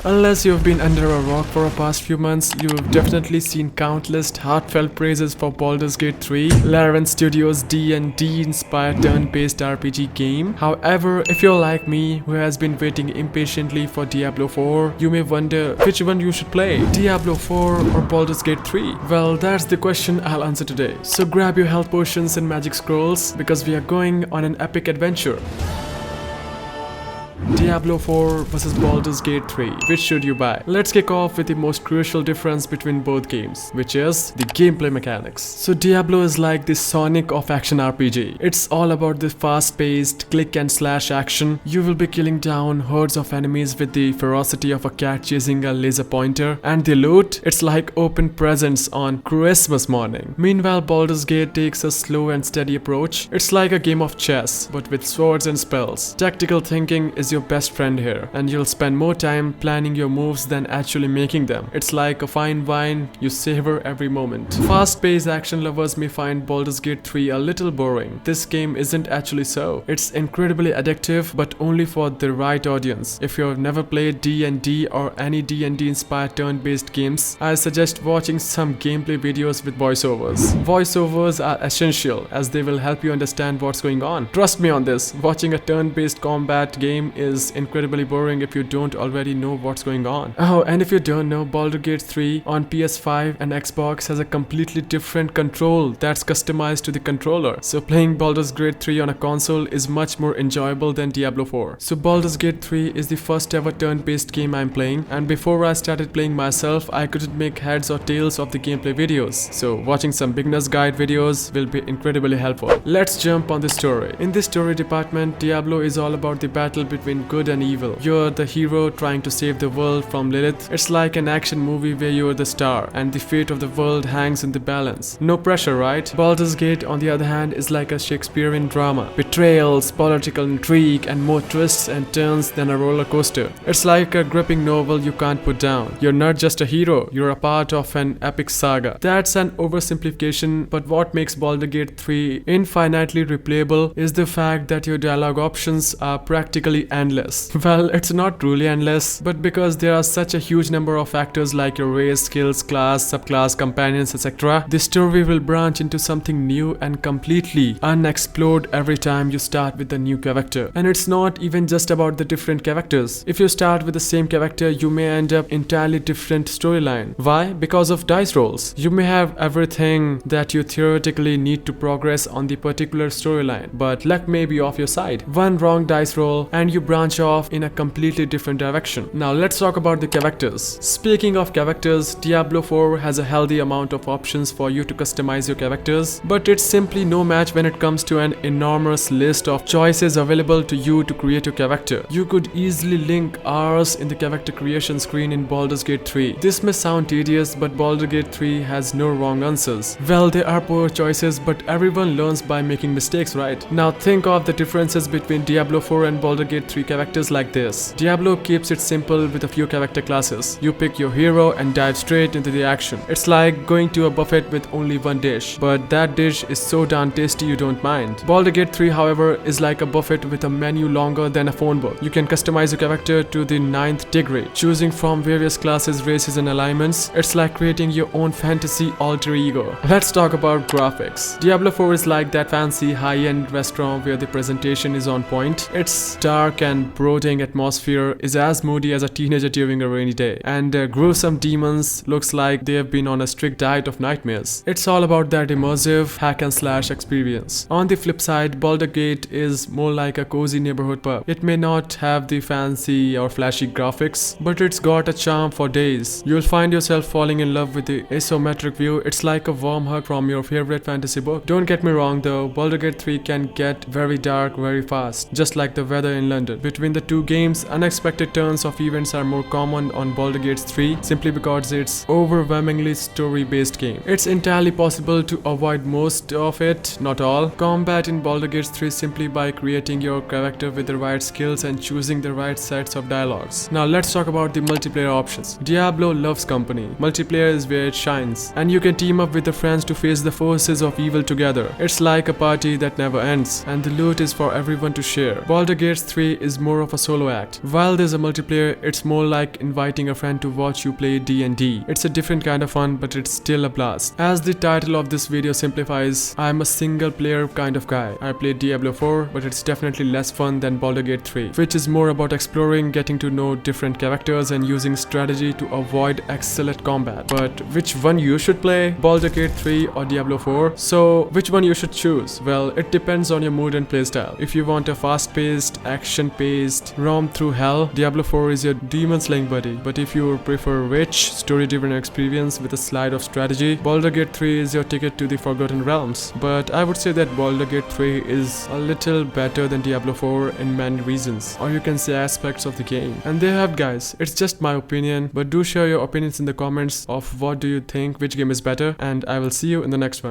Unless you've been under a rock for the past few months, you've definitely seen countless heartfelt praises for Baldur's Gate 3, Larian Studios' D&D inspired turn-based RPG game. However, if you're like me, who has been waiting impatiently for Diablo 4, you may wonder which one you should play, Diablo 4 or Baldur's Gate 3? Well, that's the question I'll answer today. So grab your health potions and magic scrolls, because we are going on an epic adventure. Diablo 4 vs Baldur's Gate 3. Which should you buy? Let's kick off with the most crucial difference between both games, which is the gameplay mechanics. So Diablo is like the Sonic of action RPG. It's all about the fast-paced click and slash action. You will be killing down hordes of enemies with the ferocity of a cat chasing a laser pointer, and the loot, it's like open presents on Christmas morning. Meanwhile, Baldur's Gate takes a slow and steady approach. It's like a game of chess, but with swords and spells. Tactical thinking is your best friend here, and you'll spend more time planning your moves than actually making them. It's like a fine wine, you savor every moment. Fast-paced action lovers may find Baldur's Gate 3 a little boring. This game isn't actually so. It's incredibly addictive, but only for the right audience. If you've never played D&D or any D&D inspired turn-based games, I suggest watching some gameplay videos with voiceovers. Voiceovers are essential, as they will help you understand what's going on. Trust me on this, watching a turn-based combat game is incredibly boring if you don't already know what's going on. Oh, and if you don't know, Baldur's Gate 3 on PS5 and Xbox has a completely different control that's customized to the controller. So playing Baldur's Gate 3 on a console is much more enjoyable than Diablo 4. So Baldur's Gate 3 is the first ever turn-based game I'm playing, and before I started playing myself, I couldn't make heads or tails of the gameplay videos. So watching some beginner's guide videos will be incredibly helpful. Let's jump on the story. In the story department, Diablo is all about the battle between good and evil. You're the hero trying to save the world from Lilith. It's like an action movie where you're the star and the fate of the world hangs in the balance. No pressure, right? Baldur's Gate, on the other hand, is like a Shakespearean drama. Betrayals, political intrigue, and more twists and turns than a roller coaster. It's like a gripping novel you can't put down. You're not just a hero, you're a part of an epic saga. That's an oversimplification, but what makes Baldur's Gate 3 infinitely replayable is the fact that your dialogue options are practically endless. Well, it's not truly endless, but because there are such a huge number of factors like your race, skills, class, subclass, companions, etc., the story will branch into something new and completely unexplored every time you start with a new character. And it's not even just about the different characters. If you start with the same character, you may end up entirely different storyline. Why? Because of dice rolls. You may have everything that you theoretically need to progress on the particular storyline, but luck may be off your side. One wrong dice roll and you branch off in a completely different direction. Now let's talk about the characters. Speaking of characters, Diablo 4 has a healthy amount of options for you to customize your characters, but it's simply no match when it comes to an enormous list of choices available to you to create your character. You could easily link hours in the character creation screen in Baldur's Gate 3. This may sound tedious, but Baldur's Gate 3 has no wrong answers. Well, there are poor choices, but everyone learns by making mistakes, right? Now think of the differences between Diablo 4 and Baldur's Gate 3 characters like this. Diablo keeps it simple with a few character classes. You pick your hero and dive straight into the action. It's like going to a buffet with only one dish, but that dish is so darn tasty you don't mind. Baldur's Gate 3, however, is like a buffet with a menu longer than a phone book. You can customize your character to the 9th degree, choosing from various classes, races, and alignments. It's like creating your own fantasy alter ego. Let's talk about graphics. Diablo 4 is like that fancy high-end restaurant where the presentation is on point. It's dark and brooding atmosphere is as moody as a teenager during a rainy day, and gruesome demons looks like they have been on a strict diet of nightmares. It's all about that immersive hack and slash experience. On the flip side, Baldur's Gate is more like a cozy neighborhood pub. It may not have the fancy or flashy graphics, but it's got a charm for days. You'll find yourself falling in love with the isometric view. It's like a warm hug from your favorite fantasy book. Don't get me wrong though, Baldur's Gate 3 can get very dark very fast, just like the weather in London. Between the two games, unexpected turns of events are more common on Baldur's Gate 3 simply because it's overwhelmingly story-based game. It's entirely possible to avoid most of it, not all, combat in Baldur's Gate 3 simply by creating your character with the right skills and choosing the right sets of dialogues. Now let's talk about the multiplayer options. Diablo loves company. Multiplayer is where it shines, and you can team up with the friends to face the forces of evil together. It's like a party that never ends, and the loot is for everyone to share. Baldur's Gate 3 is is more of a solo act. While there's a multiplayer, it's more like inviting a friend to watch you play D&D. It's a different kind of fun, but it's still a blast. As the title of this video simplifies, I'm a single player kind of guy. I played Diablo 4, but it's definitely less fun than Baldur Gate 3, which is more about exploring, getting to know different characters and using strategy to avoid excellent combat. But which one you should play, Baldur Gate 3 or Diablo 4? So which one you should choose? Well, it depends on your mood and playstyle. If you want a fast-paced, action-paced romp through hell, Diablo 4 is your demon slaying buddy. But if you prefer rich, story-driven experience with a slide of strategy, Baldur Gate 3 is your ticket to the Forgotten Realms. But I would say that Baldur Gate 3 is a little better than Diablo 4 in many reasons, or you can say aspects of the game. And there you have, guys. It's just my opinion, but do share your opinions in the comments of what do you think, which game is better, and I will see you in the next one.